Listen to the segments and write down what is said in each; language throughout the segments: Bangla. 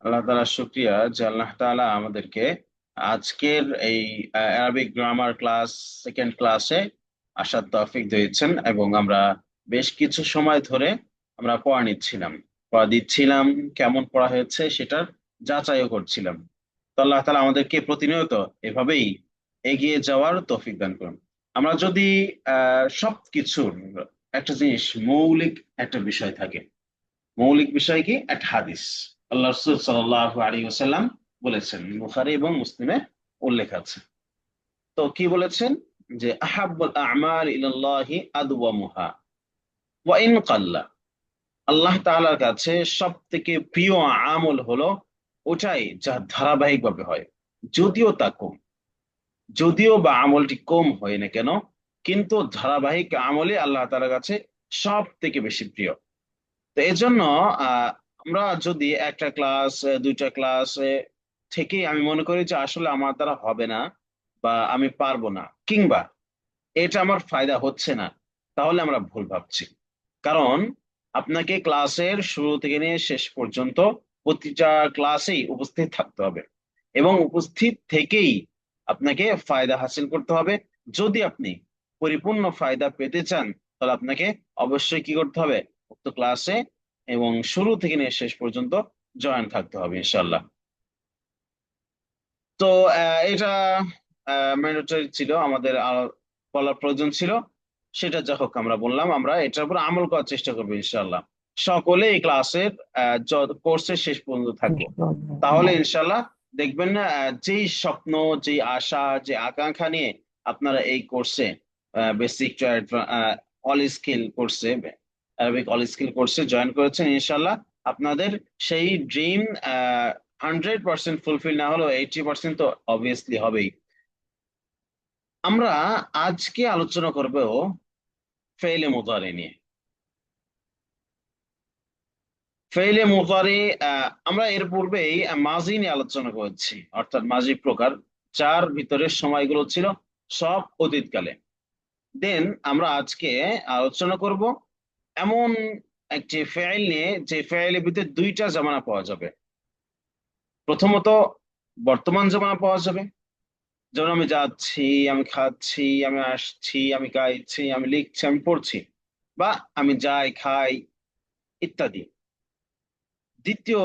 আল্লাহ তাআলা শুক্রিয়া যে আল্লাহ তাআলা আমাদেরকে আজকের এই অ্যারাবিক গ্রামার ক্লাস সেকেন্ড ক্লাসে আসার তৌফিক দিয়েছেন, এবং আমরা বেশ কিছু সময় ধরে আমরা পড়া নিচ্ছিলাম, পড়া দিচ্ছিলাম, কেমন পড়া হয়েছে সেটার যাচাইও করছিলাম। তো আল্লাহ তাআলা আমাদেরকে প্রতিনিয়ত এভাবেই এগিয়ে যাওয়ার তৌফিক দান করুন। আমরা যদি সবকিছুর একটা জিনিস, মৌলিক একটা বিষয় থাকে। মৌলিক বিষয় কি? একটা হাদিস। আল্লাহ রাসূল সাল্লাল্লাহু আলাইহি ওয়াসাল্লাম বলেছেন, বুখারী এবং মুসলিমে উল্লেখ আছে। তো কি বলেছেন? যে আহাব্বুল আ'মাল ইলাল্লাহি আদওয়ামুহা ওয়া ইন কাল্লা। আল্লাহ তাআলার কাছে সব থেকে প্রিয় আমল হলো ওটাই যা ধারাবাহিক ভাবে হয়, যদিও তা কম, যদিও বা আমলটি কম হয় না কেন, কিন্তু ধারাবাহিক আমলে আল্লাহ তাআলার কাছে সব থেকে বেশি প্রিয়। তো এই জন্য আমরা যদি একটা ক্লাস, দুইটা ক্লাস থেকেই আমি মনে করি যে আসলে আমার দ্বারা হবে না, বা আমি পারবো না, কিংবা এটা আমার ফায়দা হচ্ছে না, তাহলে আমরা ভুল ভাবছি। কারণ আপনাকে ক্লাসের শুরু থেকে নিয়ে শেষ পর্যন্ত প্রতিটা ক্লাসেই উপস্থিত থাকতে হবে, এবং উপস্থিত থেকেই আপনাকে ফায়দা হাসিল করতে হবে। যদি আপনি পরিপূর্ণ ফায়দা পেতে চান, তাহলে আপনাকে অবশ্যই কি করতে হবে? উক্ত ক্লাসে এবং শুরু থেকে নিয়ে শেষ পর্যন্ত জয়েন থাকতে হবে ইনশাল্লাহ। তো এটা ম্যান্ডেটরি ছিল, আমাদের বলার প্রয়োজন ছিল। সেটা যা হোক, আমরা বললাম, আমরা এটার উপর আমল করার চেষ্টা করবো ইনশাল্লাহ। সকলে এই ক্লাসের কোর্সের শেষ পর্যন্ত থাকবো, তাহলে ইনশাল্লাহ দেখবেন না, যেই স্বপ্ন, যেই আশা, যে আকাঙ্ক্ষা নিয়ে আপনারা এই কোর্সে, বেসিক টু অল স্কিল কোর্সে, অ্যারাবিক অল স্কিল কোর্সে জয়েন করেছেন, ইনশাল্লাহ আপনাদের সেই ড্রিম 100% ফুলফিল না হলেও 80% তো অবভিয়াসলি হবেই। আমরা আজকে আলোচনা করব ফেইলে মুদারি নিয়ে। ফেইলে মুদারি, আমরা এর পূর্বেই মাজি নিয়ে আলোচনা করেছি, অর্থাৎ মাজি প্রকার, যার ভিতরে সময়গুলো ছিল সব অতীতকালে। দেন আমরা আজকে আলোচনা করব এমন একটি ফেইল নিয়ে, যে ফেইলের ভিতরে দুইটা জামানা পাওয়া যাবে। প্রথমত বর্তমান জামানা পাওয়া যাবে, যেমন আমি যাচ্ছি, আমি খাচ্ছি, আমি আসছি, আমি গাইছি, আমি লিখছি, আমি পড়ছি, বা আমি যাই, খাই, ইত্যাদি। দ্বিতীয়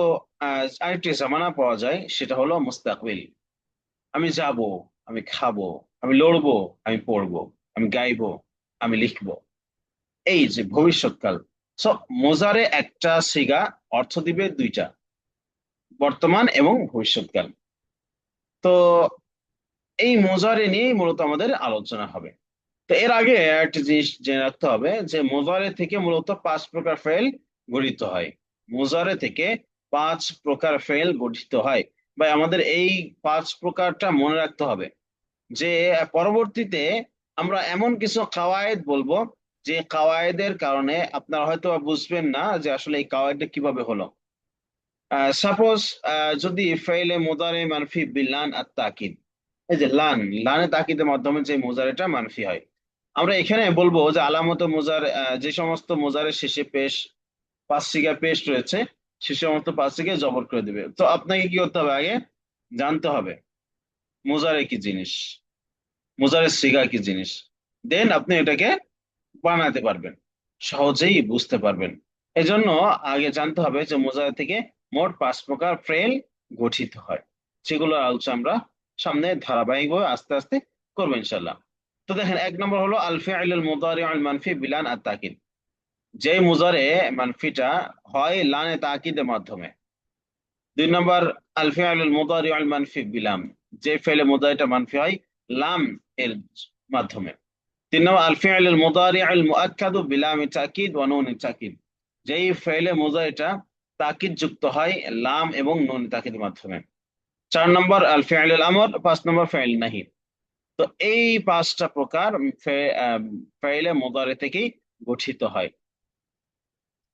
আরেকটি জামানা পাওয়া যায়, সেটা হলো মুস্তাকবিল। আমি যাব, আমি খাবো, আমি লড়বো, আমি পড়বো, আমি গাইবো, আমি লিখবো, এই যে ভবিষ্যৎকাল। সো মোজারে একটা সিগা অর্থ দিবে দুইটা, বর্তমান এবং ভবিষ্যৎকাল। তো এই মোজারে নিয়েই মূলত আমাদের আলোচনা হবে। তো এর আগে একটা জিনিস জেনে রাখতে হবে যে মোজারে থেকে মূলত 5 প্রকার ফেল গঠিত হয়। মোজারে থেকে 5 প্রকার ফেল গঠিত হয়, বা আমাদের এই 5 প্রকারটা মনে রাখতে হবে। যে পরবর্তীতে আমরা এমন কিছু কাওয়ায়েদ বলবো, যে কাওয়ায়েদের কারণে আপনারা হয়তো বুঝবেন না যে আসলে এই কাওয়ায়েদটা কিভাবে হলো। সাপোজ যদি ফেইলে মুদারে মানফি বিলান আর তাকিদ, এই যে লান, লানে তাকিদের মাধ্যমে যে মুজারেটা মানফি হয়, আমরা এখানে বলবো যে আলামত মুজার, যে সমস্ত মুজারের শেষে পেশ, 5 সিগা পেশ রয়েছে, সে সমস্ত 5 সিগায় জবর করে দিবে। তো আপনাকে কি করতে হবে? আগে জানতে হবে মুজারে কি জিনিস, মুজারের সিগা কি জিনিস, দেন আপনি এটাকে বানাতে পারবেন, সহজেই বুঝতে পারবেন। এজন্য আগে জানতে হবে যে মুজারে থেকে মোট 5 প্রকার ফেল গঠিত হয়। সেগুলোর আলোচনা আমরা সামনে ধারাবাহিকভাবে আস্তে আস্তে করবো ইনশাল্লাহ। তো দেখেন, 1 নম্বর হলো আল ফি'লুল মুদারি আল মানফি বিলান আর তাকিদ। যে মুজারে মানফিটা হয় লানে তাকিদের মাধ্যমে। 2 নম্বর আল ফি'লুল মুদারি আল মানফি বিলাম, যে ফেলে মুদারিটা মানফি হয় লাম এর মাধ্যমে। 3 নম্বর আল ফি'লুল মুদারি আল মুআক্কাদু বিলাম তাকিদ ওয়া নুন তাকিদ, যেই ফেলে মুদারিটা তাকিদ যুক্ত হয় লাম এবং নুন তাকিদের মাধ্যমে। 4 নম্বর আল ফি'লুল আমর। 5 নম্বর ফেল নাহি। তো এই 5টা প্রকার ফেলে মুদারি থেকেই গঠিত হয়।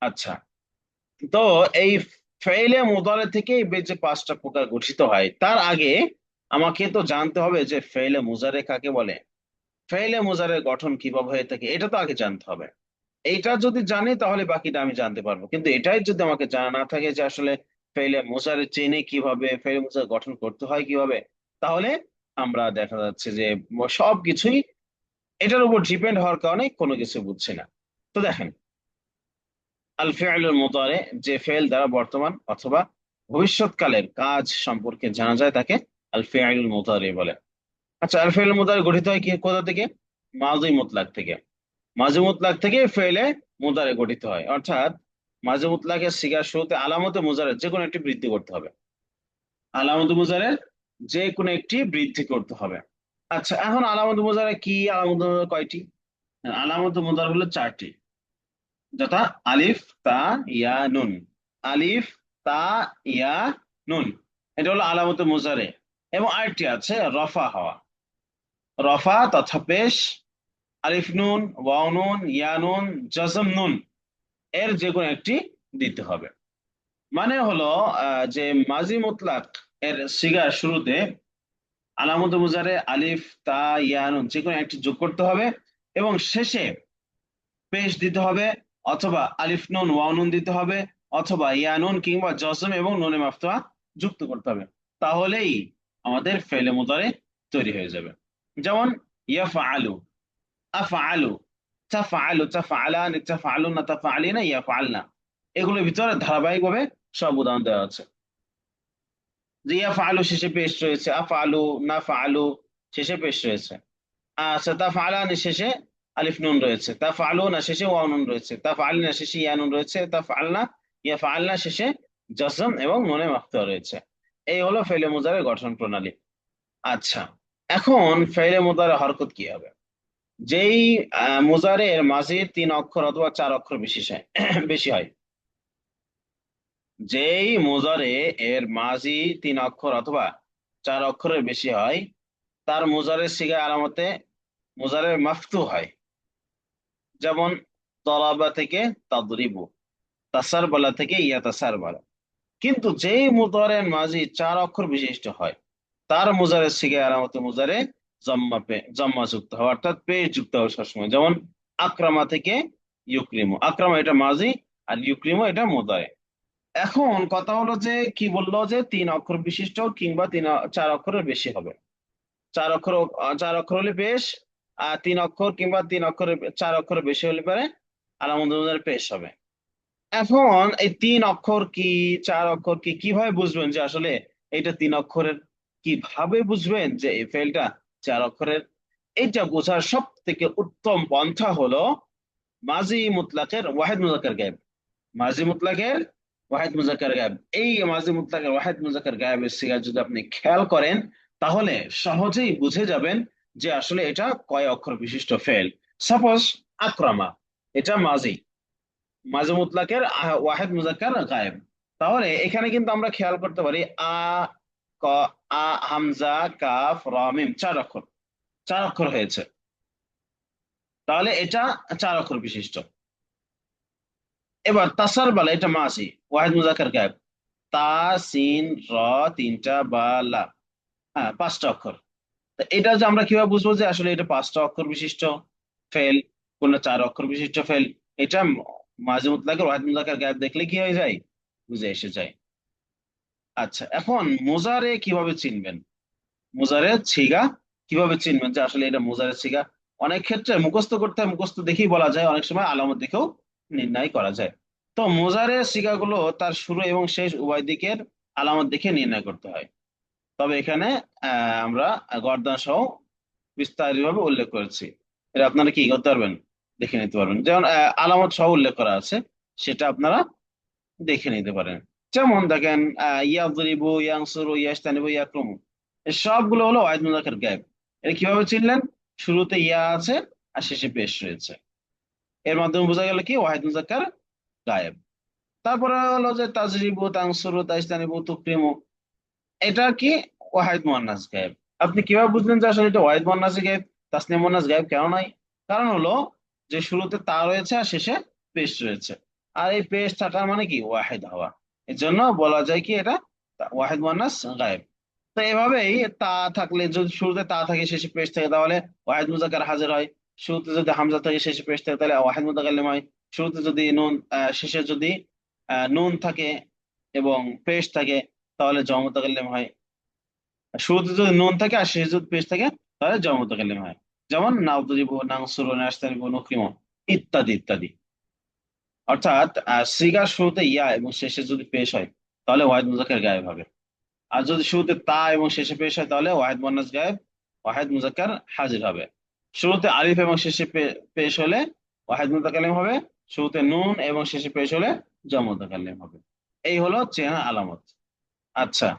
আচ্ছা, তো এই ফেইলে মুদারে থেকে যে 5টা প্রকার গঠিত হয়, তার আগে আমাকে তো জানতে হবে যে ফেইলে মুজারে কাকে বলে, ফেইলে মুজারের গঠন কিভাবে হয়ে থাকে, এটা তো আগে জানতে হবে। এইটা যদি জানি তাহলে বাকিটা আমি জানতে পারবো, কিন্তু এটাই যদি আমাকে জানা না থাকে যে আসলে ফেলে মুজারে চেনে কিভাবে, ফেলে মুজারে গঠন করতে হয় কিভাবে, তাহলে আমরা দেখা যাচ্ছে যে সবকিছুই এটার উপর ডিপেন্ড হওয়ার কারণে কোনো কিছু বুঝছি না। তো দেখেন, আল ফিআলুল মুদারে, যে ফেল দ্বারা বর্তমান অথবা ভবিষ্যৎকালের কাজ সম্পর্কে জানা যায় তাকে আল ফিআলুল মুদারে বলে। আচ্ছা, আল ফিআলুল মুদারে গঠিত হয় কি কোথা থেকে? মাযি মুতলাক থেকে। মাঝে মুতলাক থেকে ফেলে মুদারে গঠিত হয়, অর্থাৎ মাঝে মুতলাকের সিগার শুরুতে আলামতে মুজারের যে কোনো একটি বৃদ্ধি করতে হবে। আলামতে মুজারের যে কোনো একটি বৃদ্ধি করতে হবে। আচ্ছা, এখন আলামতে মুজারে কি, আলামতে মুজারে কয়টি? আলামতে মুজার হলো চারটি, যথা আলিফ, তা, ইয়া, নুন। আলিফ, তা, ইয়া, নুন, এটা হলো আলামতে মুজারে। এবং আরেকটি আছে রফা হওয়া, রফা তথা পেশ, আলিফ নুন, ওয়াও নুন, ইয়া নুন, জজম নুন, এর যে কোনো একটি দিতে হবে। মানে হলো যে মাজি মুতলাক এর সিগার শুরুতে আলামত মুজারে আলিফ, তা, ইয়া, নুন যে কোনো একটি যোগ করতে হবে, এবং শেষে পেশ দিতে হবে, অথবা আলিফ নুন, ওয়াও নুন দিতে হবে, অথবা ইয়া নুন কিংবা জজম এবং নুনে মাফতুহা যুক্ত করতে হবে। তাহলেই আমাদের ফেলে মুদারে তৈরি হয়ে যাবে। যেমন ইয়াফআলু, আফআলু, তাফআলু, তাফআলান, তাফআলুনা, তাফআলিনা, ইয়াফআলনা, এগুলোর ভিতরে ধারাবাহিকভাবে সব উদাহরণ দেওয়া আছে। যে ইয়াফআলু শেষে পেশ রয়েছে, আফআলু, নাফআলু শেষে পেশ রয়েছে। আচ্ছা, তাফআলান শেষে আলিফ নুন রয়েছে, তাফআলুনা শেষে ওয়াও নুন রয়েছে, তাফআলিনা শেষে ইয়া নুন রয়েছে, তাফআলনা, ইয়াফআলনা শেষে জজম এবং নুনে মাফতুহা রয়েছে। এই হলো ফেলে মুজারের গঠন প্রণালী। আচ্ছা, এখন ফেলে মুজারে হরকত কি হবে? যেই মুজারের মাঝির 3 অক্ষর অথবা 4 অক্ষর বিশেষ হয় বেশি হয়, যেই মুজারে এর মাঝি 3 অক্ষর অথবা 4 অক্ষরের বেশি হয়, তার মুজারের সিগা আলামতে মুজারের মাফতু হয়। যেমন তরাবা থেকে তাদরিবু, তাসারবালা থেকে ইয়াতাসারবালা। কিন্তু যেই মুজারের মাঝি 4 অক্ষর বিশিষ্ট হয়, তার মুজারের সিগা আলামতে মুজারে জম্মা যুক্ত হয়, অর্থাৎ পেশ যুক্ত হয় সবসময়। যেমন আকরামা থেকে ইউক্রিমু, আকরামা এটা মাঝি, আর ইউক্রিমু এটা মুজারে। এখন কথা হলো যে কি বললো, যে 3 অক্ষর বিশিষ্ট কিংবা 4 অক্ষরের বেশি হবে। 4 অক্ষর, 4 অক্ষর হলে পেশ, আর 3 অক্ষর কিংবা 3 অক্ষরের 4 অক্ষরের বেশি হলে পরে আলামত পেশ হবে। এখন এই 3 অক্ষর কি, 4 অক্ষর কি, কিভাবে বুঝবেন যে আসলে এটা 3 অক্ষরের? কিভাবে বুঝবেন যে এই ফেলটা 4 অক্ষরের? এটা বোঝার সব থেকে উত্তম পন্থা হলো মাজি মুতলাকের ওয়াহিদ মুজাক্কার গায়েব। মাজি মুতলাকের ওয়াহিদ মুজাক্কার গায়েব, এই মাজি মুতলাকের ওয়াহিদ মুজাক্কার গায়েবের সিগা যদি আপনি খেয়াল করেন, তাহলে সহজেই বুঝে যাবেন যে আসলে এটা কয় অক্ষর বিশিষ্ট ফেল। সাপোজ আকরামা, এটা মাজি, মাঝে মুতলাকের ওয়াহিদ মুজাক্কার গায়েব। তাহলে এখানে কিন্তু আমরা খেয়াল করতে পারি আ, ক, আ, হামজা, কাফ, র, মিম 4 অক্ষর, 4 অক্ষর হয়েছে। তাহলে এটা 4 অক্ষর বিশিষ্ট। এবার তাসার বালা, এটা মাসি, ওয়াহিদ মুজাক্কার গায়েব, তা, সিন, র, তিনটা, বা, লা, হ্যাঁ 5টা অক্ষর। তো এটা যে আমরা কিভাবে বুঝবো যে আসলে এটা 5টা অক্ষর বিশিষ্ট ফেল, কোনটা 4 অক্ষর বিশিষ্ট ফেল? এটা মাঝে মুতলাকের ওয়াহিদ মুজাক্কার গায়েব দেখলে কি হয়ে যায়, বুঝে এসে যায়। আচ্ছা, এখন মোজারে কিভাবে চিনবেন? মোজারে ছিগা কিভাবে চিনবেন যে আসলে এটা মোজারে ছিগা? অনেক ক্ষেত্রে মুখস্থ করতে হয়, মুখস্থ দেখেই বলা যায়, অনেক সময় আলামত দেখেও নির্ণয় করা যায়। তো মোজারে সিগাগুলো তার শুরু এবং শেষ উভয় দিকের আলামত দেখে নির্ণয় করতে হয়। তবে এখানে আমরা গর্দন সহ বিস্তারিতভাবে উল্লেখ করেছি। এটা আপনারা কি করতে পারবেন, দেখে নিতে পারবেন। যেমন আলামত সহ উল্লেখ করা আছে, সেটা আপনারা দেখে নিতে পারেন। যেমন দেখেন ইয়াদরিবু, ইয়ানসুরু, ইয়াস্তানিবু, ইয়াকরুমু, এই সবগুলো হলো ওয়াহিদ মুজাক্কার গায়েব। এটা কিভাবে চিনলেন? শুরুতে ইয়া আছে আর শেষে পেশ রয়েছে, এর মাধ্যমে বোঝা গেল কি ওয়াহিদ মুজাক্কার গায়েব। তারপরে হলো যে তাজরিবু, তানসুরু, তাইস্তানিবু, তুকরিমু, এটা কি ওয়াহিদ মুয়ান্নাস গায়েব। আপনি কিভাবে বুঝলেন যে আসলে এটা ওয়াহিদ মুয়ান্নাস গায়েব, তাসনিয়া মুয়ান্নাস গায়েব কেন নাই? কারণ হলো যে শুরুতে তা রয়েছে আর শেষে পেশ রয়েছে, আর এই পেশ থাকার মানে কি ওয়াহিদ হওয়া, এর জন্য বলা যায় কি এটা ওয়াহিদ মুয়ান্নাস গায়েব। তো এভাবেই তা থাকলে, যদি শুরুতে তা থাকে শেষে পেশ থাকে, তাহলে ওয়াহিদ মুজাক্কার হাজির হয়। শুরুতে যদি হামজা থাকে শেষে পেশ থাকে, তাহলে ওয়াহিদ মুতাকাল্লিম হয়। শুরুতে যদি নুন শেষে যদি নুন থাকে, এবং পেশ থাকে তাহলে জমা মুতাকাল্লিম হয়। আর শুরুতে যদি নুন থাকে আর শেষে যদি পেশ থাকে তাহলে জমা মুতাকাল্লিম হয়। যেমন নাউদরিবু, নানসুরু, নাস্তানিবু, নুকরিমু ইত্যাদি ইত্যাদি। অর্থাৎ সিগার শুরুতে ইয়া এবং শেষে যদি পেশ হয় তাহলে ওয়াহিদ মুজাক্কার গায়েব হবে। আর যদি শুরুতে তা এবং শেষে পেশ হয় তাহলে ওয়াহিদ মুয়ান্নাস গায়েব, ওয়াহিদ মুজাক্কার হাজির হবে। শুরুতে আলিফ এবং শেষে পেশ হলে ওয়াহিদ মুতাকাল্লিম হবে। শুরুতে নুন এবং শেষে পেশ হলে জামা মুতাকাল্লিম হবে। এই হলো চেনা আলামত। আচ্ছা,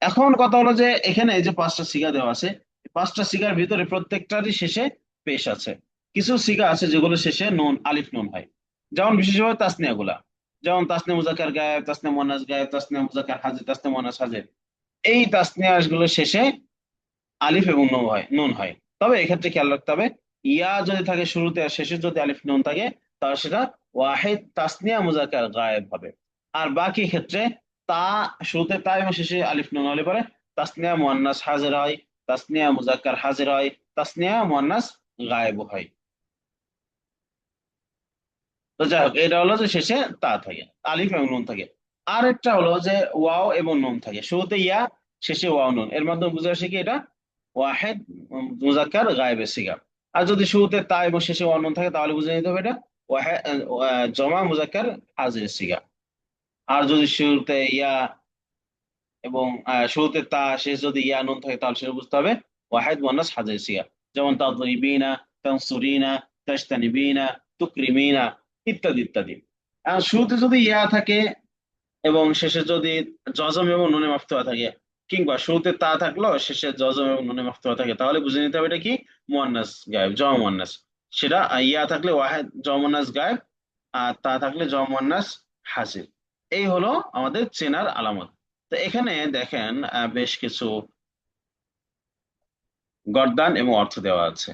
এখন কথা হলো যে এখানে এই যে পাঁচটা সিগা দেওয়া আছে, এই পাঁচটা সিগার ভিতরে প্রত্যেকটারই শেষে পেশ আছে। কিছু সিগা আছে যেগুলো শেষে নুন, আলিফ নুন হয়, যেমন বিশেষভাবে তাসনিয়া গুলা, যেমন তাসনিয়া মুজাক্কার গায়েব, তাসনিয়া মুয়ান্নাস গায়েব, তাসনিয়া মুজাক্কার হাজির, তাসনিয়া মুয়ান্নাস হাজির। এই তাসনিয়া গুলো শেষে আলিফ এবং নুন হয়। তবে এক্ষেত্রে খেয়াল রাখতে হবে, ইয়া যদি থাকে শুরুতে আর শেষে যদি আলিফ নুন থাকে তাহলে সেটা ওয়াহিদ তাসনিয়া মুজাক্কার গায়েব হবে। আর বাকি ক্ষেত্রে তা শুরুতে তা এবং শেষে আলিফ নুন হলে পরে তাসনিয়া মুয়ান্নাস হাজির হয়, তাসনিয়া মুজাক্কার হাজির হয়, তাসনিয়া মুয়ান্নাস গায়েব হয়। তো যাই হোক, এটা হলো যে শেষে তা থাকে, আলিফ এবং নুন থাকে। আর একটা হলো যে ওয়াও এবং নুন থাকে, শুরুতে ইয়া শেষে ওয়াও নুন, এর মাধ্যমে বুঝে আসে কি এটা ওয়াহেদ মুজাক্কার গায়েবের সিগা। আর যদি শুরুতে তা এবং শেষে ওয়াও নুন থাকে তাহলে বুঝে নিতে হবে এটা ওয়াহেদ জমা মুজাক্কার হাজির সিগা। আর যদি শুরুতে ইয়া এবং শুরুতে তা শেষ যদি ইয়া নুন থাকে তাহলে সেটা বুঝতে হবে ওয়াহেদ মুয়ান্নাস হাজির সিগা। যেমন তাদরিবিনা, তানসুরিনা, তাজতানিবিনা, তুকরিমিনা ইত্যাদি ইত্যাদি। আর শুরুতে যদি ইয়া থাকে এবং শেষে যদি জজম এবং নুনে মাফতুহা থাকে, কিংবা শুরুতে তা থাকলো শেষে জজম এবং নুনে মাফতুহা থাকে, তাহলে বুঝে নিতে হবে এটা কি মুয়ান্নাস গায়েব, জমা মুয়ান্নাস। সেটা ইয়া থাকলে ওয়াহেদ জমা মুয়ান্নাস গায়েব, আর তা থাকলে জমা মুয়ান্নাস হাজির। এই হলো আমাদের চেনার আলামত। তো এখানে দেখেন বেশ কিছু গর্দান এবং অর্থ দেওয়া আছে।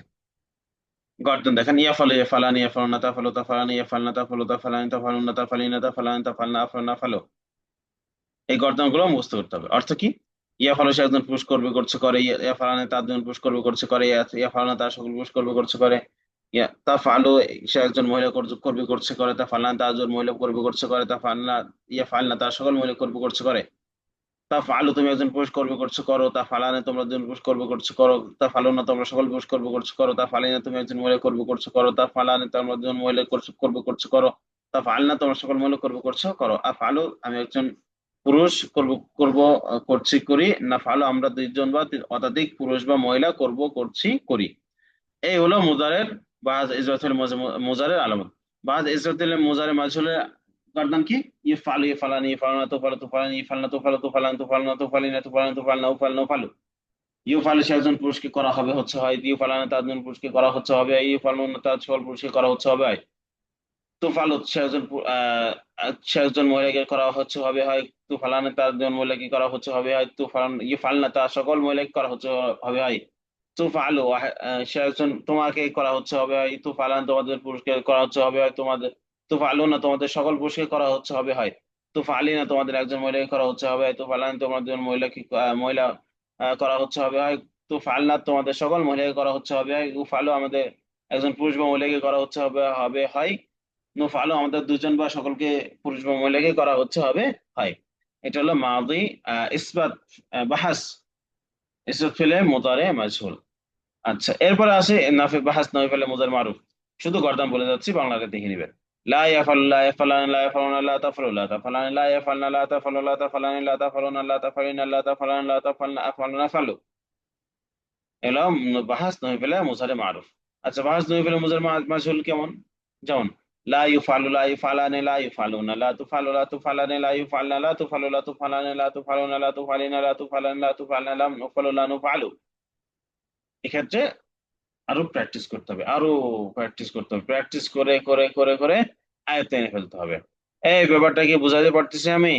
গর্দন দেখেন, ইয়াফালু ইয়াফালানি, ইয়াফালুনা, তাফালু তাফালানি, ইয়াফালনা তাফালু তাফালানি, তাফালুনা তাফালিনা, তাফালানি তাফালনা, আফালনা আফালু। এই গর্দন গুলো মুখস্থ করতে হবে। অর্থ কি? ইয়া ফলে সে একজন পুরুষ করবে করছে করে, ইয়া ফালানে তার একজন পুরুষ করবে করছে করে, ইয়া ফালানা তার সকল পুরুষ করবে করছে করে, ইয়া তা ফালু সে একজন মহিলা করবে করছে করে, তা ফালনা তার একজন মহিলা করবে করছে করে, তা ফালনা ইয়া ফালনা তার সকল মহিলা করবে করছে করে, তা ফালু তুমি একজন পুরুষ করবে করছে করো, তা ফালানে তোমরা একজন পুরুষ করবে করছে করো, তা ফালু না তোমরা সকল পুরুষ করবে করছে করো, তা ফালিনা তুমি একজন মহিলা করবে করছে করো, তা ফালানে তোমরা একজন মহিলা করবে করছে করো, তা ফালনা তোমরা সকল মহিলা করবে করছো করো, আর ফালু আমি একজন পুরুষ করব করছি করি, না ফালু আমরা দুইজন বা অত্যাধিক পুরুষ বা মহিলা করব করছি করি। এই হলো মুজারের বাজ ইজরাতুল মুজারের আলামত। বাজ ইজরাতুল মুজারে মাজহুলের গর্দান কি? ইফআলু ইফআলানি, ইফআলুনা তুফআলু তুফআলানি, ইফআলনা তুফআলু তুফআলান, তুফআলনা তুফআলিনা, তুফআলান তুফআলনা, উফআলনা উফআলু। ইউফআলু সে একজন পুরুষকে করা হবে হচ্ছে হয়, ইউফআলানা তার একজন পুরুষকে করা হচ্ছে হবে, ইউফআলুনা তার সকল পুরুষকে করা হচ্ছে হবে হয়। তুফালু সে একজন মহিলাকে করা হচ্ছে হবে হয়, তুফালানে তার একজন মহিলাকে করা হচ্ছে হবে হয়, তুফালান ইউফালনা তার সকল মহিলাকে করা হচ্ছে হবে হয়। তুফালু সে একজন তোমাকে করা হচ্ছে হবে হয়, তুফালান তোমাদের পুরুষকে করা হচ্ছে হবে হয়, তোমাদের তুফালু না তোমাদের সকল পুরুষকে করা হচ্ছে হবে হয়, তুফালি না তোমাদের একজন মহিলাকে করা হচ্ছে হবে হয়, তুফালান তোমাদের মহিলাকে মহিলা করা হচ্ছে হবে হয়, তুফালনা তোমাদের সকল মহিলাকে করা হচ্ছে হবে হয়, উফালু আমাদের একজন পুরুষ বা মহিলাকে করা হচ্ছে হবে হবে হয়, নুফালু আমাদের দুজন বা সকলকে পুরুষ বা মহিলাকে করা হচ্ছে হবে হয়। এটা হলো মাদি ইসবাত বাহাস, ইসবাত ফেলে মুদারে মাজহুল। আচ্ছা, এরপরে আসে নাফি বাহাস নয় ফেলে মুদারে মারুফ। শুধু গর্দান বলে যাচ্ছি, বাংলাকে দেখে নিবেন। লা ইয়াফাল লা ইয়াফালান লা ইয়াফালুনা লা তাফালু লা তাফালান লা ইয়াফালনা লা তাফালু লা তাফালান লা তাফালুনা লা তাফালিনা লা তাফালান লা তাফালনা আফালুনা ফালু। এগুলো বাহাস নয় ফেলে মুজারে মারুফ। আচ্ছা, বাহাস নয় ফেলে মুজারে মাজহুল কেমন? যেমন লা ইউফালু লা ইউফালানে লা ইউফালুনা লা তুফালু লা তুফালানে লা ইউফালনা লা তুফালু লা তুফালানে লা তুফালুনা লা তুফালিনা লা তুফালান লা তুফালনা লা নুফালু লা নুফালু। এক্ষেত্রে আরো প্র্যাকটিস করতে হবে, আরো প্র্যাকটিস করতে হবে, প্র্যাকটিস করে করে করে করে আয়ত্তে এনে ফেলতে হবে। এই ব্যাপারটা কি বুঝাতে পারতেছি আমি?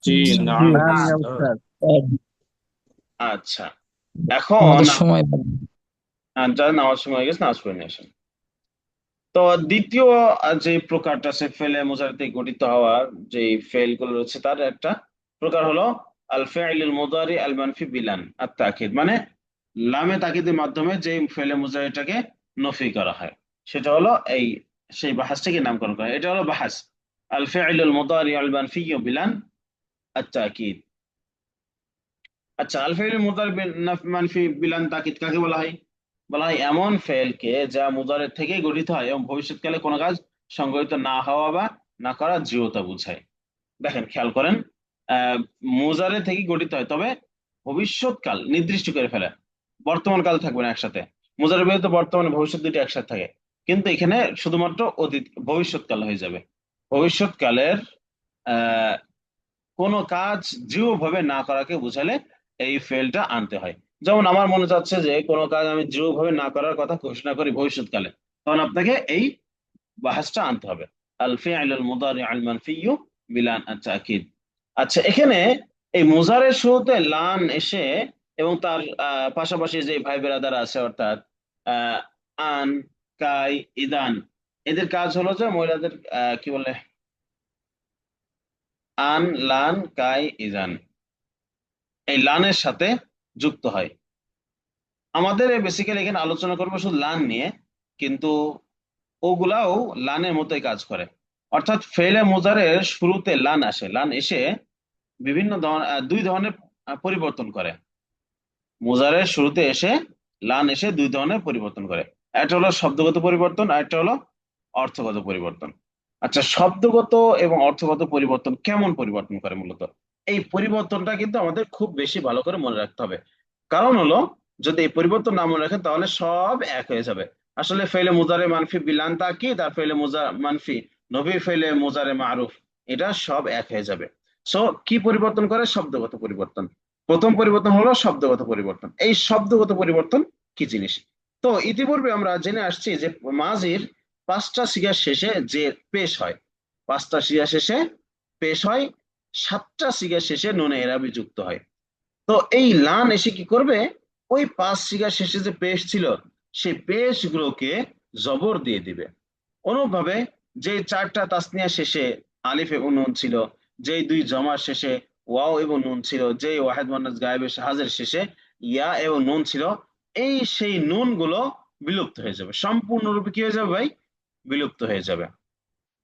জি, জি, নাম স্যার। আচ্ছা, এখন আমাদের সময় যারা নামাজ সময় হয়ে গেছে নামাজ পড়ে নিয়ে আসেন। তো দ্বিতীয় যে প্রকারটা আছে ফেলে মুজারাতে গঠিত হওয়ার যে ফেল গুলো রয়েছে তার একটা প্রকার হলো আল ফাইলুল মুদারি আল মানফি বিলান আত তাকিদ, মানে লামে তাকিদের মাধ্যমে যে ফেলে মুজারিটাকে নফি করা হয়, সেটা হলো এই সেই বাহাসটাকে নামকরণ করা, এটা হলো বাহাস। আল ফি'লুল মুদারিউল মানফিয়্যু বিলান আত-তাকিদ। আচ্ছা, আল ফি'লুল মানফি বিলান তাকিদ কাকে বলা হয়? বলা হয় এমন ফেলকে যা মুদারের থেকেই গঠিত হয় এবং ভবিষ্যৎকালে কোনো কাজ সংঘটিত না হওয়া বা না করার দৃঢ়তা বোঝায়। দেখেন, খেয়াল করেন, আহ মুজারে থেকে গঠিত হয়, তবে ভবিষ্যৎকাল নির্দিষ্ট করে ফেলে। বর্তমান কাল থাকবে না একসাথে। মুজারের বিরুদ্ধে বর্তমান ভবিষ্যৎ দুইটা একসাথে থাকে, কিন্তু এখানে শুধুমাত্র অতীত ভবিষ্যৎকাল হয়ে যাবে। ভবিষ্যৎকালের আহ কোনো কাজ দৃঢ়ভাবে না করাকে বোঝালে এই ফেলটা আনতে হয়। যেমন আমার মনে চাচ্ছে যে কোনো কাজ আমি দৃঢ়ভাবে না করার কথা ঘোষণা করি ভবিষ্যৎকালে, তখন আপনাকে এই বাহাসটা আনতে হবে, আল ফি'লুল মুদারিউল মানফিয়্যু বিলান আত-তাকিদ। আচ্ছা, এখানে এই মুজারের শুরুতে লান এসে এবং তার পাশাপাশি যে ভাই বেরাদার আছে, অর্থাৎ আহ, আন, কাই, ইদান, এদের কাজ হলো যে মহিলাদের কি বলে, আন, লান, কাই, ইদান, এই লানের সাথে যুক্ত হয়। আমাদের বেসিক্যালি এখানে আলোচনা করবো শুধু লান নিয়ে, কিন্তু ওগুলাও লানের মতোই কাজ করে। অর্থাৎ ফেলে মুজারের শুরুতে লান আসে, লান এসে দুই ধরনের পরিবর্তন করে। মুজারের শুরুতে এসে লান এসে দুই ধরনের পরিবর্তন করে। একটা হলো শব্দগত পরিবর্তন, আর একটা হলো অর্থগত পরিবর্তন। আচ্ছা, শব্দগত এবং অর্থগত পরিবর্তন কেমন পরিবর্তন করে মূলত? এই পরিবর্তনটা কিন্তু আমাদের খুব বেশি ভালো করে মনে রাখতে হবে। কারণ হলো, যদি এই পরিবর্তন না মনে রাখেন তাহলে সব এক হয়ে যাবে। আসলে ফেলে মুজারে মানফি বিলান তাকিদ আর ফেলে মানফি নবী ফেলে মুজারে মারুফ, এটা সব এক হয়ে যাবে। সো কি পরিবর্তন করে? শব্দগত পরিবর্তন। প্রথম পরিবর্তন হলো শব্দগত পরিবর্তন। এই শব্দগত পরিবর্তন কি জিনিস? তো ইতিপূর্বে আমরা জেনে আসছি যে মাজির পাঁচটা সিগার শেষে যে পেশ হয়, পাঁচটা সিগার শেষে পেশ হয়, সাতটা সিগার শেষে নুনে এরাবি যুক্ত হয়। তো এই লান এসে কি করবে? ওই পাঁচ সিগার শেষে যে পেশ ছিল, সেই পেশ গুলোকে জবর দিয়ে দিবে। অনুরূপভাবে যে চারটা তাসনিয়া শেষে আলিফ এবং নুন ছিল, যেই দুই জমার শেষে ওয়াও এবং নুন ছিল, যেই ওয়াহেদ মুয়ান্নাস গায়েবের হাজের শেষে ইয়া এবং নুন ছিল, এই সেই নুন গুলো বিলুপ্ত হয়ে যাবে, সম্পূর্ণরূপে কি হয়ে যাবে ভাই? বিলুপ্ত হয়ে যাবে।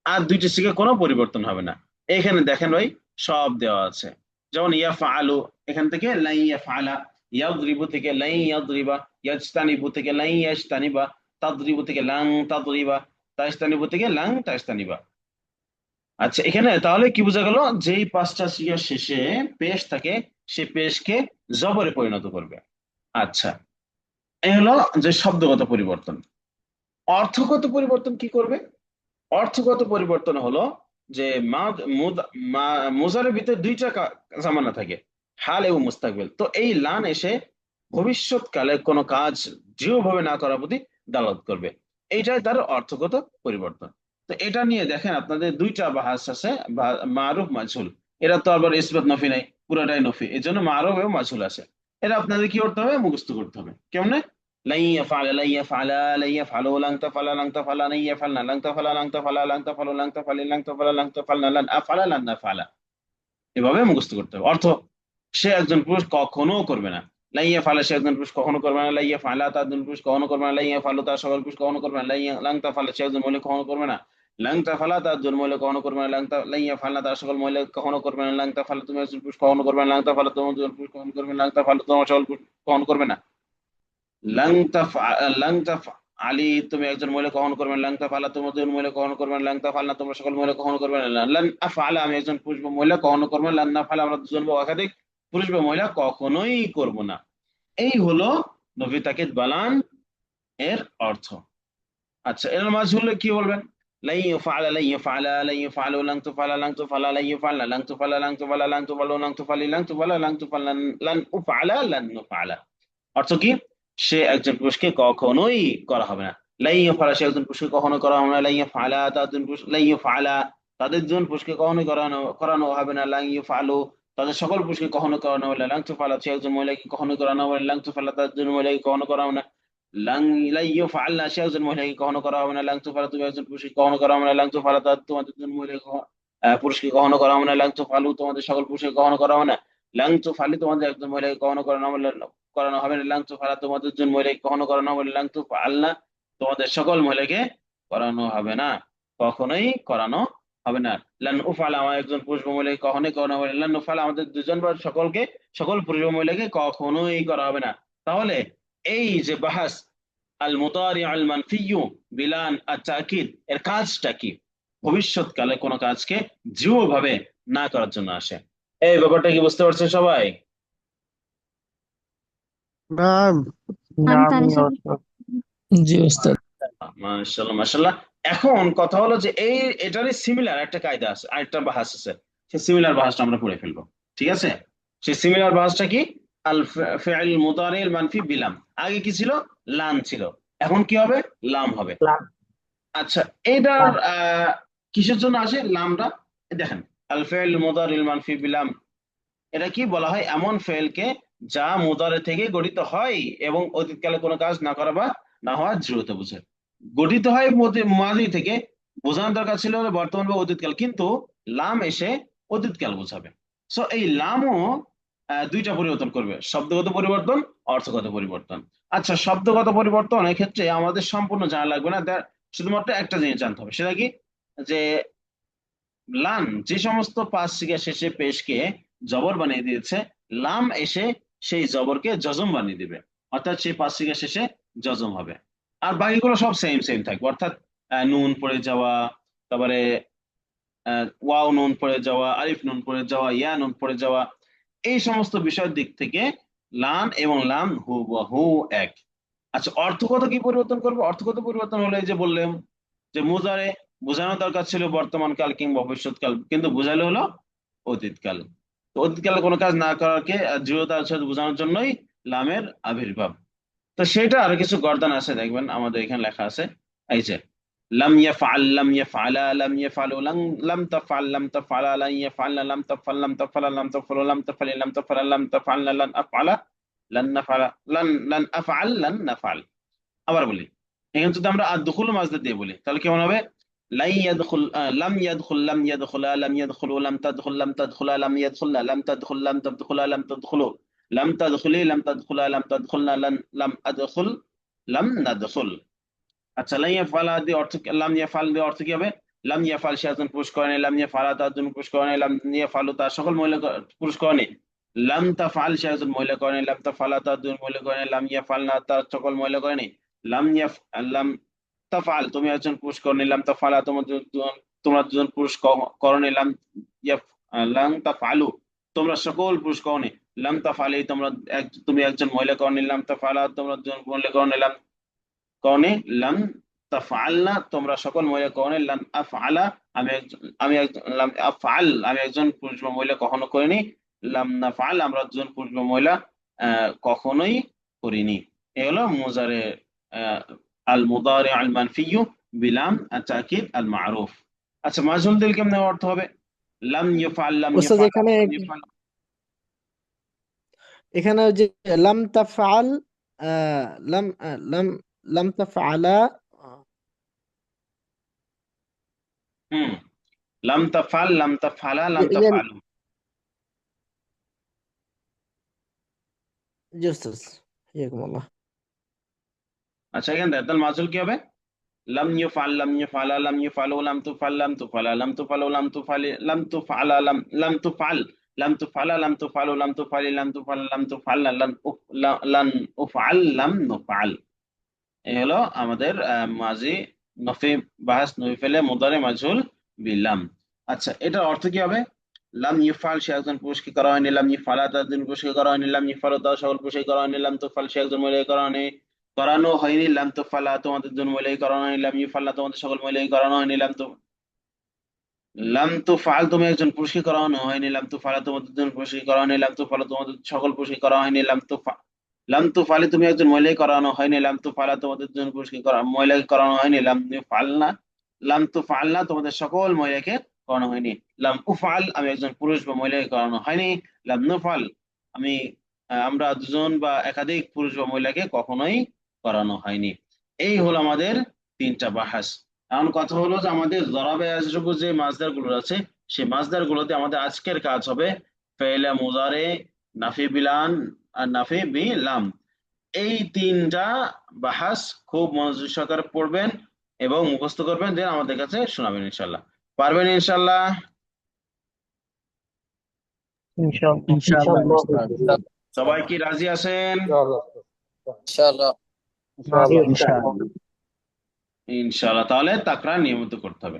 আর দুইটি সিগে কোনো পরিবর্তন হবে না। এখানে দেখেন ভাই, সব দেওয়া আছে। যেমন ইয়া ফাআলু, এখান থেকে লাই ইয়া ফাআলা, ইয়াদরিবু থেকে লাই ইয়াদরিবা, ইয়াজতানিবু থেকে লাই ইয়াজতানিবা, তাদরিবু থেকে লাং তাদরিবা, তাজতানিবু থেকে লাং তাজতানিবা। আচ্ছা, এখানে তাহলে কি বোঝা গেল? যেই পাঁচটা সিগার শেষে পেশ থাকে, সে পেশকে জবরে পরিণত করবে। আচ্ছা, এই হলো যে শব্দগত পরিবর্তন। অর্থগত পরিবর্তন কি করবে? অর্থগত পরিবর্তন হলো যে মুজারের ভিতরে দুইটা জামানা থাকে, হাল এবং মুস্তাকবিল। তো এই লান এসে ভবিষ্যৎকালে কোনো কাজ দৃঢ়ভাবে না করার প্রতি দালালত করবে, এইটাই তার অর্থগত পরিবর্তন। তো এটা নিয়ে দেখেন আপনাদের দুইটা বাহাস আছে, মারুফ মাজহুল। এরা তো আবার ইসবাত নফি নাই, পুরাটাই নফি, এই জন্য মারুফ এবং মাজহুল আছে। এটা আপনাদের কি করতে হবে? মুখস্থ করতে হবে। কেমনে? লাই ইয়াফআলা লাই ইয়াফআলা লাই ইয়াফআলু লাং তাফআলা লাং তাফআলা লাই ইয়াফআলনা লাং তাফআলা লাং তাফআলা লাং তাফআলু লাং তাফআলি লাং তাফআলা লাং তাফআলনা লান আফআলা লান নাফআলা। এভাবে মুখস্থ করতে হবে। অর্থ: সে একজন পুরুষ কখনো করবে না। লাইয়া ফালা, সে একজন পুরুষ কখনো করবে না। লাইয়া ফালা, তার একজন পুরুষ কখনো করবে না। লাইয়া ফালু, তার সকল পুরুষ কখনো করবে না। লাইয়া লাংতা ফালা, সে একজন মহিলা কখনো করবে না। লাংতা ফালা, তার একজন মহিলা কখনো করবে না। লাইয়া ফালা, তার সকল মহিলা কখনো করবে না। লাংতা ফালা, তুমি একজন পুরুষ কখনো করবে না। লাংতা ফালা, তোমার একজন পুরুষ কখনো করবে না। লাংতা ফালা, তোমার সকল পুরুষ কখনো করবে না। লাংতা আলী, তুমি একজন মহিলা কখনো করবে না। লাংতা ফালা, তোমার একজন মহিলা কখনো করবে না। লাংতা ফালা, তোমরা সকল মহিলা কখনো করবে না। লান আফআলা, আমি একজন পুরুষ বা মহিলা কখনো করবো না। লান নাফআলা, আমরা দুজন বা একাধিক পুরুষ বা মহিলা কখনোই করব না। এই হলো নফি তাকিদ বালান এর অর্থ। আচ্ছা, এর মাঝহুলে কি বলবেন? লাই ইউফআলা লাই ইউফআলা লাই ইউফআলু লাং তুফআলা লাং তুফআলা লাই ইউফআলনা লাং তুফআলা লাং তুফআলা লাং তুফআলু লাং তুফআলি লাং তুফআলা লাং তুফআলনা লান উফআলা লান নুফআলা। অর্থ কি? সে একজন পুরুষকে কখনোই করা হবে না। লাইয়া ফালা, সে একজন পুরুষকে কখনো করা হবে না। লাইয়া ফালা, তাদের পুরুষ লাইয়া ফালা, তাদের জন পুরুষকে কখনোই করানো করানো হবে না। লাইয়া ফালু, তাদের সকল পুরুষকে কখনো করানো হবে না। লাংতু ফালা, সে একজন মহিলাকে কখনো করানো হবে না। লাংতু ফালা, তাদের জন মহিলাকে কখনো করা হবে না। লাং লাইয়া ফাল্লা, সে একজন মহিলাকে কখনো করা হবে না। লাংতু ফালা, তুমি একজন পুরুষকে কখনো করা হবে না। লাংতু ফালা, তাদের তোমাদের জন মহিলাকে পুরুষকে কখনো করা হবে না। লাংতু ফালু, তোমাদের সকল পুরুষকে কখনো করা হবে না। লাংতু ফালি, তোমাদের একজন মহিলাকে কখনো করানো হবে না। লাংতু ফালা, তোমাদের জন মহিলাকে কখনো করানো হবে না। লাংতু ফালনা, তোমাদের সকল মহিলাকে করানো হবে না, কখনোই করানো হবে না। লান উফাল আমার একজন পুরুষ বা মহিলাকে কখনোই করানো হবে না। লান উফাল আমাদের দুজন বা সকলকে, সকল পুরুষ বা মহিলাকে কখনোই করা হবে না। তাহলে এই যে বাহাস আল মুতারি আল মানফিয়ু বিলান আত তাকিদ, এর কাজটা কি? ভবিষ্যৎকালে কোনো কাজকে দৃঢ় ভাবে না করার জন্য আসে। এই ব্যাপারটা কি বুঝতে পারছেন সবাই? نعم. نعم نعم يا يا أستاذ. أستاذ. জি ওস্তাদ। মাশাআল্লাহ মাশাআল্লাহ। এখন কথা হলো যে এই এটারই সিমিলার একটা কায়দা আছে, আরেকটা বাহাস আছে। সেই সিমিলার বাহাসটা আমরা পড়ে ফেলবো, ঠিক আছে? সেই সিমিলার বাহাসটা কি? আল ফি'ল মুদারিল মানফি বিলাম। আগে কি ছিল? লাম ছিল। এখন কি হবে? লাম হবে। نعم. আচ্ছা, এটার কিসের জন্য আসে লামটা? দেখেন, আল ফি'ল মুদারিল মানফি বিলাম, এটা কি বলা হয়? এমন ফেলকে যা মুদারে থেকে গঠিত হয় এবং অতীতকালে কোনো কাজ না করা বা না হওয়ার দৃঢ়তা বোঝায়। গঠিত হয় মাজি থেকে, বোঝানোর দরকার ছিল হলো বর্তমান বা অতীতকাল, কিন্তু লাম এসে অতীতকাল বোঝাবে। সো এই লামও দুইটা পরিবর্তন করবে, শব্দগত পরিবর্তন, অর্থগত পরিবর্তন। আচ্ছা, শব্দগত পরিবর্তন এক্ষেত্রে আমাদের সম্পূর্ণ জানা লাগবে না, শুধুমাত্র একটা জিনিস জানতে হবে, সেটা কি? যে লান যে সমস্ত পাঁচ সিগা শেষে পেশকে জবর বানিয়ে দিয়েছে, লাম এসে সেই জবরকে জজম বানিয়ে দিবে, অর্থাৎ সেই পাঁচ সিগা শেষে জজম হবে। আর বাকিগুলো সব সেম সেম থাকবে, অর্থাৎ নুন পড়ে যাওয়া, তারপরে ওয়াও নুন পড়ে যাওয়া, আলিফ নুন পড়ে যাওয়া, ইয়া নুন পড়ে যাওয়া, এই সমস্ত বিষয়ের দিক থেকে লান এবং লাম হুবহু এক। আচ্ছা, অর্থগত কি পরিবর্তন করবো? অর্থগত পরিবর্তন হলে এই যে বললাম যে মুজারে বোঝানো দরকার ছিল বর্তমান কাল কিংবা ভবিষ্যৎকাল, কিন্তু বোঝালে হলো অতীতকাল। তো অতীতকালে কোনো কাজ না করাকে দৃঢ়তার সাথে বোঝানোর জন্যই লামের আবির্ভাব। তো সেটা আরো কিছু গর্দান আছে, দেখবেন আমাদের এখানে লেখা আছে। এই যে লাম ইয়াফআল, লাম ইয়াফআলা, লাম ইয়াফআলু, লাম লাম তাফআল, লাম তাফআলা, লান ইয়াফআলনা, লাম তাফআল, লাম তাফআলা, লাম তাফআলু, লাম তাফআলি, লাম তাফআলা, লাম তাফআলনা, লান আফআলা, লান নাফআলা, লান আফআল, লান নাফআল। আবার বলি, এখানে যদি আমরা দুখুল মাজদা দিয়ে বলি তাহলে কেমন হবে? লাই ইয়াদখুল, লাম ইয়াদখুল, লাম ইয়াদখুলা, লাম ইয়াদখুলু, লাম তাদখুল, লাম তাদখুলা, লাম ইয়াদখুলনা, লাম তাদখুল, লাম তাদখুলা, লাম তাদখুলু, লাম তাদখুলি, লাম তাদখুলা, লাম তাদখুলনা, লাম আদখুল, লাম নাদখুল। আচ্ছা, লাম ইয়াফআলা দিয়ে অর্থ লাম ইয়াফআল দিয়ে অর্থ কি হবে? লাম ইয়াফআল সে একজন পুরুষ করেনি, লাম ইয়াফআলা তার জন্য পুরুষ করেনি, লাম ইয়াফআলু তার সকল মহিলা পুরুষ করেনি, লাম তাফআল সে একজন মহিলা করেনি, লাম তাফআলা তার দুজন মহিলা করেনি, লাম ইয়াফআলনা তার সকল মহিলা করেনি, লাম ইয়াফ লাম তাফআল তুমি একজন পুরুষ করনি, লাম তাফআলা তোমরা দুজন পুরুষ করনি, ইয়াফ লাম তাফআলু তোমরা সকল পুরুষ করনি, লাম তাফআলি তুমি একজন মহিলা করনি, লাম তাফআলা তোমরা দুজন মহিলা করনি, কওনে লাম তাফআলনা তোমরা সকল মহিলা, কওনে লাম আফআলা লাম আফআল আমি একজন পুরুষ বা মহিলা কখনো করিনি, লাম নাফআল আমরা দুজন পুরুষ বা মহিলা কখনোই করিনি। এ হলো মুজারে আল মুদারি আল মানফিয়ু বিলাম আত তাকিদ আল মারুফ। আচ্ছা, মাজহুল দিল কেমনে অর্থ হবে? লাম ইউফআল, লাম ওস্তাদ ইউফআল, এখানে লাম ইউফআল। এখানে ওই যে লাম তাফআল, লাম লাম লাম তাফআলা। হুম, লাম তাফআল, লাম তাফআলা, লাম এই যে তাফআলু। জি ওস্তাদ, ইয়াকুম আল্লাহ। আচ্ছা, এখানে দেখ তাহলে মাজহুল কি হবে? লাম ইউফআল, লাম ইউফআলা, লাম ইউফআলু, লাম তুফআল, লাম তুফআলা, লাম তুফআলু, লাম তুফআলি, লাম তুফআলা, লাম তুফআল, লাম তুফআলা, লাম তুফআলু, লাম তুফআলি, লাম তুফআল, লাম তুফআলনা, লান উফআল, লাম নুফআল। এই হলো আমাদের মাজি নফি বাহাস নফি ফেলে মুদারে মাজহুল বিলাম। আচ্ছা, এটার অর্থ কি হবে? লাম ইউফআল সে একজন পুরুষকে করা হয়নি, লাম ইউফআলা তার একজন পুরুষকে করা হয়নি, লাম ইউফআলু তার সকল পুরুষকে করা হয়নি, লাম তুফআল সে একজন মহিলাকে করা হয়নি, করানো হয়নি, লাম তুফআলা তোমাদের জন্য মহিলাকে করানো হয়নি, লাম ইউফআলনা তোমাদের সকল মহিলাকে করানো হয়নি, লাম তুফআল তুমি একজন পুরুষকে করানো হয়নি, লাম তুফআলা তোমাদের জন্য পুরুষকে করা হয়নি, লাম তুফআলা তোমাদের সকল পুরুষকে করা হয়নি, লাম তুফআলি তুমি একজন মহিলাকে করানো হয়নি, লাম তুফআলা তোমাদের জন্য পুরুষকে মহিলাকে করানো হয়নি, লাম তুফআলনা তোমাদের সকল মহিলাকে করানো হয়নি, লাম উফআল আমি একজন পুরুষ বা মহিলাকে করানো হয়নি, লাম নুফআল আমি আমরা দুজন বা একাধিক পুরুষ বা মহিলাকে কখনোই করানো হয়নি। এই হলো আমাদের তিনটা বাহাস। এখন কথা হলো যে আমাদের জরাবে আজরুবু যে মাসদার গুলো আছে, সেই মাসদার গুলোতে আমাদের আজকের কাজ হবে ফেলে মুজারে, নাফি বিলান আর নাফি বিলাম। এই তিনটা বাহাস খুব মনোযোগ সহকারে পড়বেন এবং মুখস্থ করবেন, দেন আমাদের কাছে শোনাবেন ইনশাল্লাহ। পারবেন ইনশাল্লাহ? ইনশাআল্লাহ। সবাই কি রাজি আছেন? ইনশাআল্লাহ। ইনশাআল্লাহ। ইনশাল্লাহ। তাহলে তাকরার নিয়মিত করতে হবে।